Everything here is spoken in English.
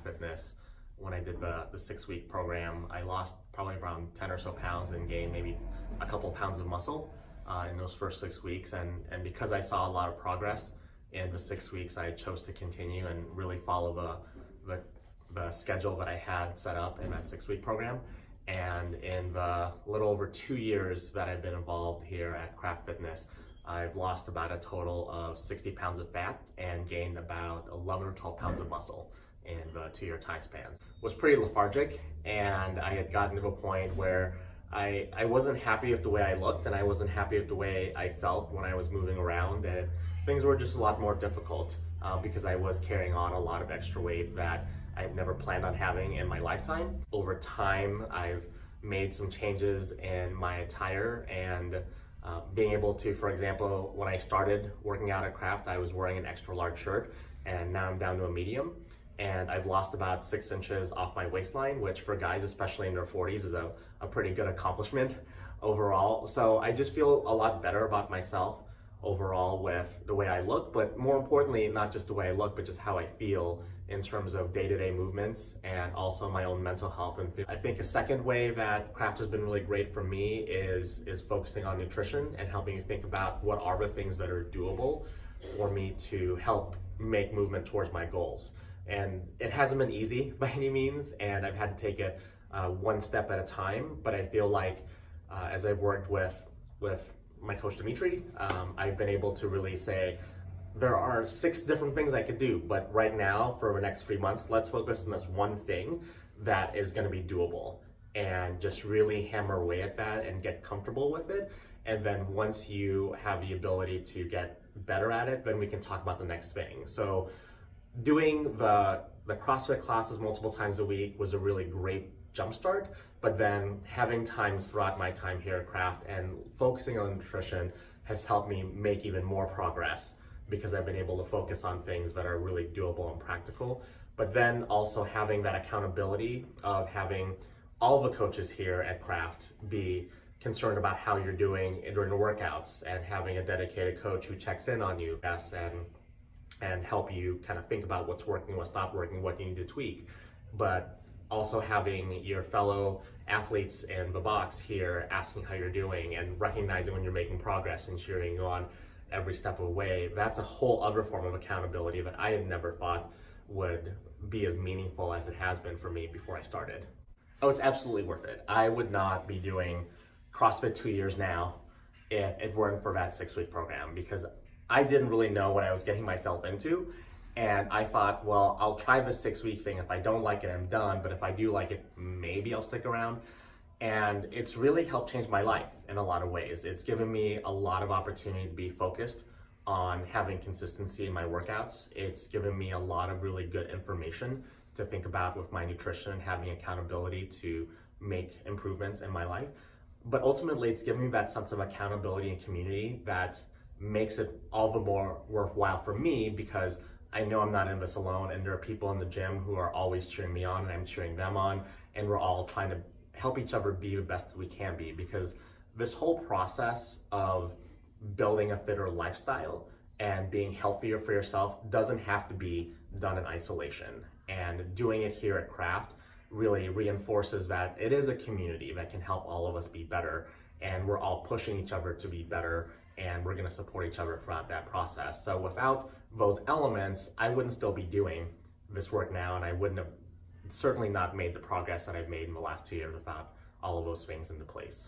Fitness. When I did the 6-week program, I lost probably around 10 or so pounds and gained maybe a couple of pounds of muscle in those first 6 weeks. And because I saw a lot of progress in the 6 weeks, I chose to continue and really follow the schedule that I had set up in that 6-week program. And in the little over 2 years that I've been involved here at Craft Fitness, I've lost about a total of 60 pounds of fat and gained about 11 or 12 pounds of muscle in the 2-year time span. Was pretty lethargic, and I had gotten to a point where I wasn't happy with the way I looked, and I wasn't happy with the way I felt when I was moving around, and things were just a lot more difficult because I was carrying on a lot of extra weight that I had never planned on having in my lifetime. Over time, I've made some changes in my attire and being able to, for example, when I started working out at Craft, I was wearing an extra large shirt, and now I'm down to a medium. And I've lost about 6 inches off my waistline, which for guys, especially in their 40s, is a pretty good accomplishment overall. So I just feel a lot better about myself overall with the way I look, but more importantly, not just the way I look, but just how I feel in terms of day-to-day movements and also my own mental health. And I think a second way that Craft has been really great for me is focusing on nutrition and helping me think about what are the things that are doable for me to help make movement towards my goals. And it hasn't been easy by any means, and I've had to take it one step at a time, but I feel like as I've worked with my coach Dimitri, I've been able to really say, there are 6 different things I could do, but right now for the next 3 months, let's focus on this one thing that is gonna be doable and just really hammer away at that and get comfortable with it. And then once you have the ability to get better at it, then we can talk about the next thing. So doing the CrossFit classes multiple times a week was a really great jumpstart, but then having times throughout my time here at Craft and focusing on nutrition has helped me make even more progress because I've been able to focus on things that are really doable and practical. But then also having that accountability of having all the coaches here at Craft be concerned about how you're doing during the workouts and having a dedicated coach who checks in on you and help you kind of think about what's working, what's not working, what you need to tweak. But also having your fellow athletes in the box here asking how you're doing and recognizing when you're making progress and cheering you on every step of the way, that's a whole other form of accountability that I had never thought would be as meaningful as it has been for me before I started. Oh, it's absolutely worth it. I would not be doing CrossFit 2 years now if it weren't for that 6-week program, because I didn't really know what I was getting myself into. And I thought, well, I'll try the 6-week thing. If I don't like it, I'm done. But if I do like it, maybe I'll stick around. And it's really helped change my life in a lot of ways. It's given me a lot of opportunity to be focused on having consistency in my workouts. It's given me a lot of really good information to think about with my nutrition and having accountability to make improvements in my life. But ultimately, it's given me that sense of accountability and community that makes it all the more worthwhile for me, because I know I'm not in this alone, and there are people in the gym who are always cheering me on and I'm cheering them on, and we're all trying to help each other be the best that we can be, because this whole process of building a fitter lifestyle and being healthier for yourself doesn't have to be done in isolation. And doing it here at Craft really reinforces that it is a community that can help all of us be better, and we're all pushing each other to be better, and we're going to support each other throughout that process. So without those elements, I wouldn't still be doing this work now, and I wouldn't have certainly not made the progress that I've made in the last 2 years without all of those things into place.